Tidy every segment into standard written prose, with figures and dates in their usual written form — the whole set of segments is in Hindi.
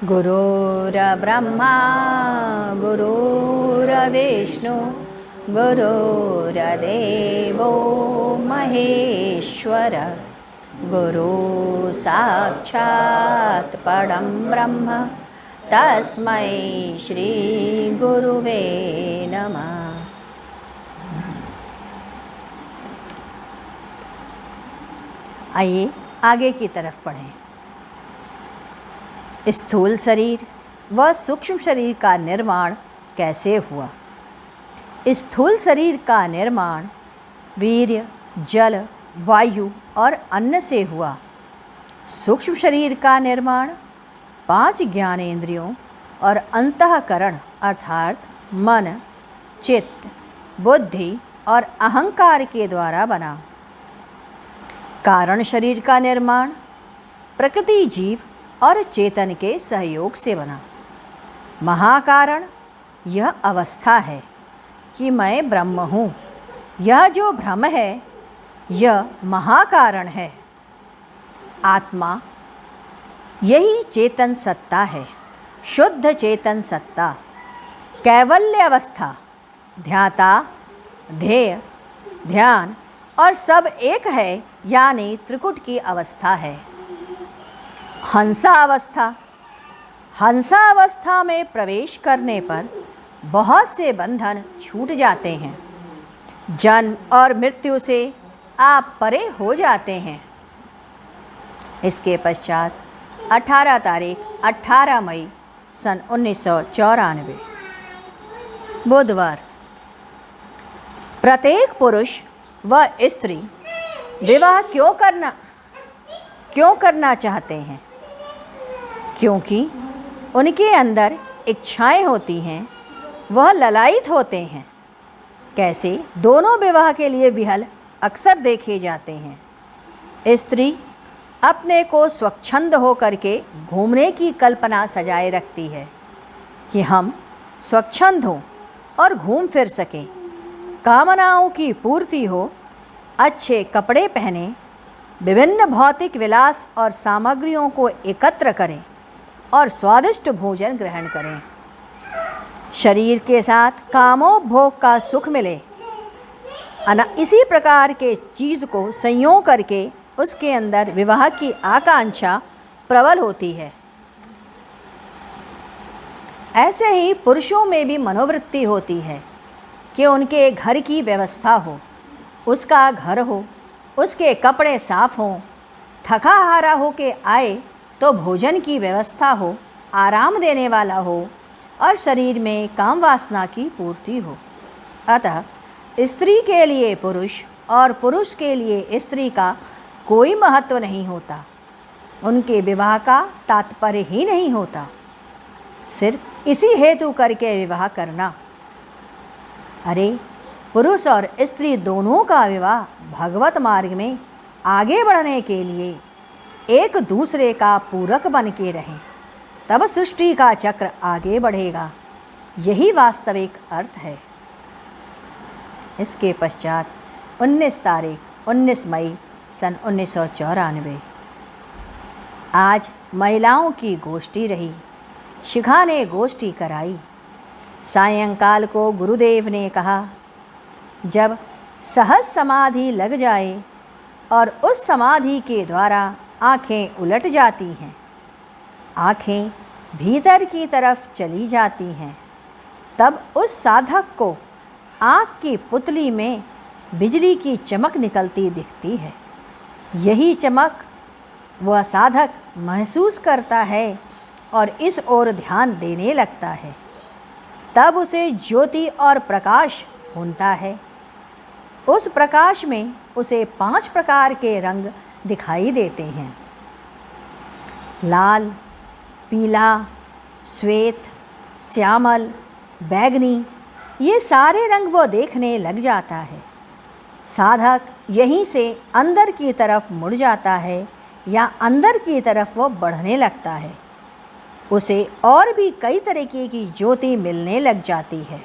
गुरुर्ब्रह्मा गुरुर्विष्णु गुरुर्देवो महेश्वर गुरु साक्षात् परं ब्रह्म तस्मै श्री गुरुवे नमः। आइए आगे की तरफ पढ़ें। स्थूल शरीर व सूक्ष्म शरीर का निर्माण कैसे हुआ? स्थूल शरीर का निर्माण वीर्य, जल, वायु और अन्न से हुआ। सूक्ष्म शरीर का निर्माण 5 ज्ञानेंद्रियों और अंतःकरण अर्थात मन, चित्त, बुद्धि और अहंकार के द्वारा बना। कारण शरीर का निर्माण प्रकृति, जीव और चेतन के सहयोग से बना। महाकारण यह अवस्था है कि मैं ब्रह्म हूँ। यह जो भ्रम है यह महाकारण है। आत्मा यही चेतन सत्ता है, शुद्ध चेतन सत्ता। कैवल्य अवस्था ध्याता, ध्येय, ध्यान और सब एक है, यानी त्रिकुट की अवस्था है। हंसा अवस्था में प्रवेश करने पर बहुत से बंधन छूट जाते हैं। जन्म और मृत्यु से आप परे हो जाते हैं। इसके पश्चात 18 मई सन 1994 बुधवार, प्रत्येक पुरुष व स्त्री विवाह क्यों करना चाहते हैं? क्योंकि उनके अंदर इच्छाएं होती हैं, वह ललायित होते हैं। कैसे दोनों विवाह के लिए विहल अक्सर देखे जाते हैं। स्त्री अपने को स्वच्छंद होकर के घूमने की कल्पना सजाए रखती है कि हम स्वच्छंद हों और घूम फिर सकें, कामनाओं की पूर्ति हो, अच्छे कपड़े पहने, विभिन्न भौतिक विलास और सामग्रियों को एकत्र करें और स्वादिष्ट भोजन ग्रहण करें। शरीर के साथ कामोपभोग का सुख मिले, इसी प्रकार के चीज़ को संयोग करके उसके अंदर विवाह की आकांक्षा प्रबल होती है। ऐसे ही पुरुषों में भी मनोवृत्ति होती है कि उनके घर की व्यवस्था हो, उसका घर हो, उसके कपड़े साफ हों, थका हारा हो के आए तो भोजन की व्यवस्था हो, आराम देने वाला हो और शरीर में काम वासना की पूर्ति हो। अतः स्त्री के लिए पुरुष और पुरुष के लिए स्त्री का कोई महत्व नहीं होता। उनके विवाह का तात्पर्य ही नहीं होता, सिर्फ इसी हेतु करके विवाह करना। अरे पुरुष और स्त्री दोनों का विवाह भगवत मार्ग में आगे बढ़ने के लिए एक दूसरे का पूरक बन के रहें, तब सृष्टि का चक्र आगे बढ़ेगा। यही वास्तविक अर्थ है। इसके पश्चात 19 मई सन 1994 आज महिलाओं की गोष्ठी रही। शिखा ने गोष्ठी कराई। सायंकाल को गुरुदेव ने कहा, जब सहज समाधि लग जाए और उस समाधि के द्वारा आँखें उलट जाती हैं, आँखें भीतर की तरफ चली जाती हैं, तब उस साधक को आँख की पुतली में बिजली की चमक निकलती दिखती है। यही चमक वह साधक महसूस करता है और इस ओर ध्यान देने लगता है। तब उसे ज्योति और प्रकाश होता है। उस प्रकाश में उसे 5 प्रकार के रंग दिखाई देते हैं। लाल, पीला, श्वेत, श्यामल, बैगनी, ये सारे रंग वो देखने लग जाता है। साधक यहीं से अंदर की तरफ मुड़ जाता है या अंदर की तरफ वो बढ़ने लगता है। उसे और भी कई तरीके की ज्योति मिलने लग जाती है।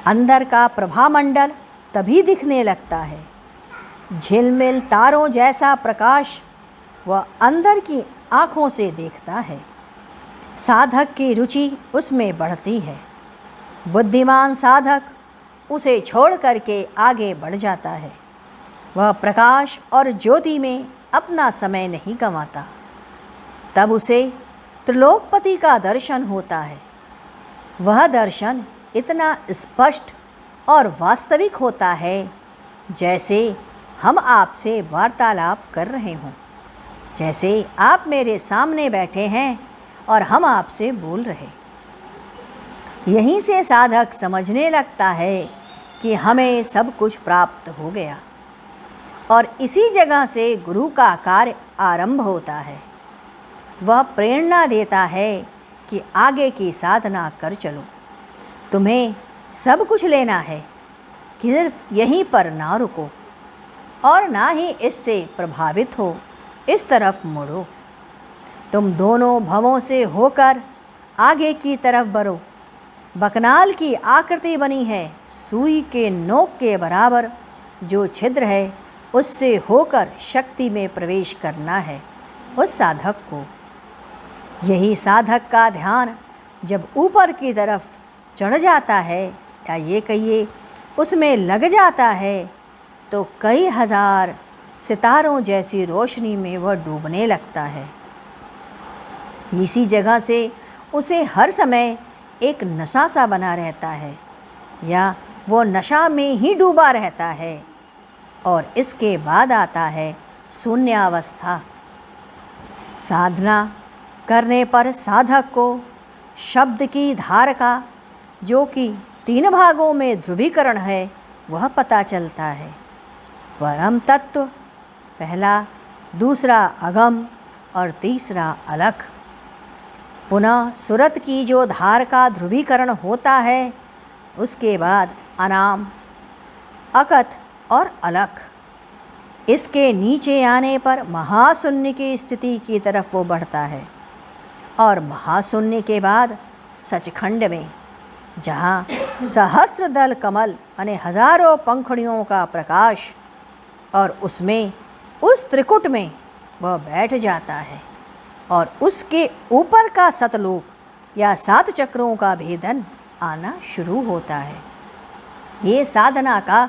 अंदर का प्रभामंडल तभी दिखने लगता है। झिलमिल तारों जैसा प्रकाश वह अंदर की आँखों से देखता है। साधक की रुचि उसमें बढ़ती है। बुद्धिमान साधक उसे छोड़ करके आगे बढ़ जाता है। वह प्रकाश और ज्योति में अपना समय नहीं गंवाता। तब उसे त्रिलोकपति का दर्शन होता है। वह दर्शन इतना स्पष्ट और वास्तविक होता है जैसे हम आपसे वार्तालाप कर रहे हों, जैसे आप मेरे सामने बैठे हैं और हम आपसे बोल रहे। यहीं से साधक समझने लगता है कि हमें सब कुछ प्राप्त हो गया, और इसी जगह से गुरु का कार्य आरंभ होता है। वह प्रेरणा देता है कि आगे की साधना कर चलो, तुम्हें सब कुछ लेना है, सिर्फ यहीं पर ना रुको और ना ही इससे प्रभावित हो, इस तरफ मुड़ो। तुम दोनों भवों से होकर आगे की तरफ बढ़ो। बकनाल की आकृति बनी है, सुई के नोक के बराबर जो छिद्र है उससे होकर शक्ति में प्रवेश करना है उस साधक को। यही साधक का ध्यान जब ऊपर की तरफ चढ़ जाता है, या ये कहिए उसमें लग जाता है, तो कई हजार सितारों जैसी रोशनी में वह डूबने लगता है। इसी जगह से उसे हर समय एक नशा सा बना रहता है, या वो नशा में ही डूबा रहता है। और इसके बाद आता है शून्यावस्था। साधना करने पर साधक को शब्द की धार का, जो कि 3 भागों में ध्रुवीकरण है, वह पता चलता है। परम तत्व पहला, दूसरा अगम और तीसरा अलख। पुनः सुरत की जो धार का ध्रुवीकरण होता है, उसके बाद अनाम, अकथ और अलख। इसके नीचे आने पर महाशून्य की स्थिति की तरफ वो बढ़ता है, और महाशून्य के बाद सचखंड में, जहाँ सहस्त्र दल कमल यानी हजारों पंखुड़ियों का प्रकाश, और उसमें उस त्रिकुट में वह बैठ जाता है, और उसके ऊपर का सतलोक या 7 चक्रों का भेदन आना शुरू होता है। ये साधना का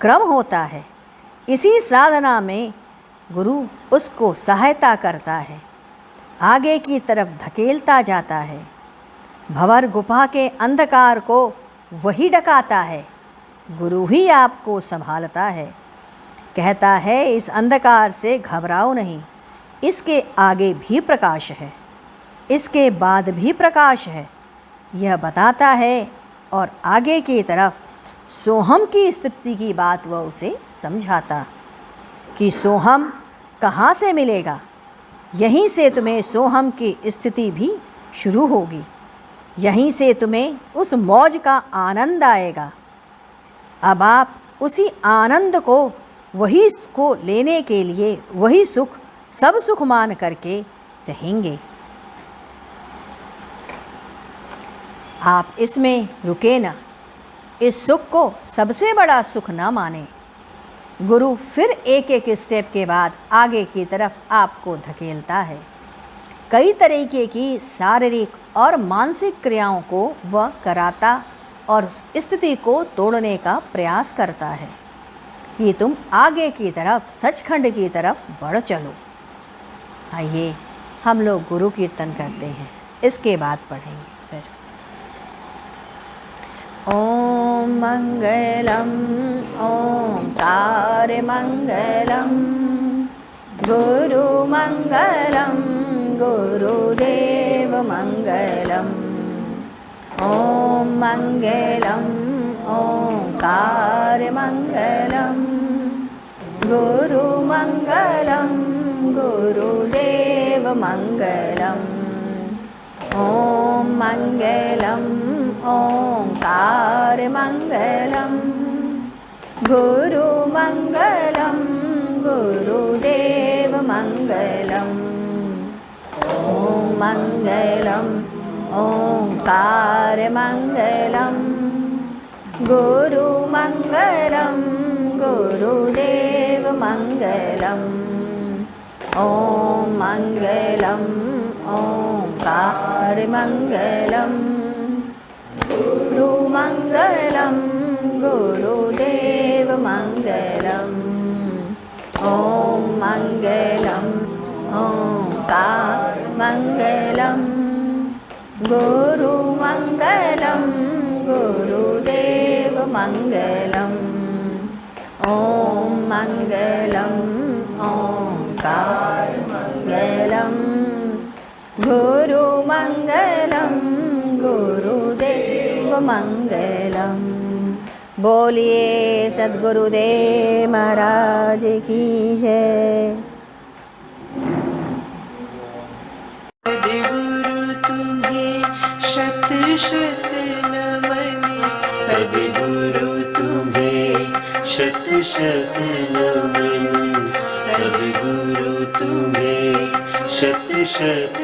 क्रम होता है। इसी साधना में गुरु उसको सहायता करता है, आगे की तरफ धकेलता जाता है। भंवर गुफा के अंधकार को वही डकाता है, गुरु ही आपको संभालता है। कहता है इस अंधकार से घबराओ नहीं, इसके आगे भी प्रकाश है, इसके बाद भी प्रकाश है, यह बताता है। और आगे की तरफ सोहम की स्थिति की बात वह उसे समझाता कि सोहम कहाँ से मिलेगा, यहीं से तुम्हें सोहम की स्थिति भी शुरू होगी, यहीं से तुम्हें उस मौज का आनंद आएगा। अब आप उसी आनंद को, वही को लेने के लिए वही सुख सब सुख मान करके रहेंगे। आप इसमें रुके न, इस सुख को सबसे बड़ा सुख न माने। गुरु फिर एक एक स्टेप के बाद आगे की तरफ आपको धकेलता है। कई तरीके की शारीरिक और मानसिक क्रियाओं को वह कराता और स्थिति को तोड़ने का प्रयास करता है कि तुम आगे की तरफ, सचखंड की तरफ बढ़ चलो। आइए हम लोग गुरु कीर्तन करते हैं, इसके बाद पढ़ेंगे फिर। ओम मंगलम ओंकार मंगलम, गुरु मंगलम गुरुदेव मंगलम। ओम मंगलम ओंकार मंगलम, गुरु मंगलम गुरुदेव मंगलम। ओम मंगलम ओंकार मंगलम, गुरु मंगलम गुरुदेव मंगलम। ओम मंगलम ओंकार मंगलम, गुरु मंगलम गुरुदेव मंगलम। ओम मंगलम ओंकारमङ्गलं गुरुमङ्गलं गुरुदेवमङ्गलम् ॐ मङ्गलं ओंकारमङ्गलं गुरुमङ्गलं गुरुदेवमङ्गलम् ॐ मङ्गलं ओंकारमङ्गलं गुरुमङ्गलं गुरुदेवमङ्गलम् बोलिए सद्गुरुदेव महाराज की जय। सद्गुरु तुम्हें शत शत नमन, सद्गुरु तुम्हें शत शत नमन, सद्गुरु तुम्हें शत शत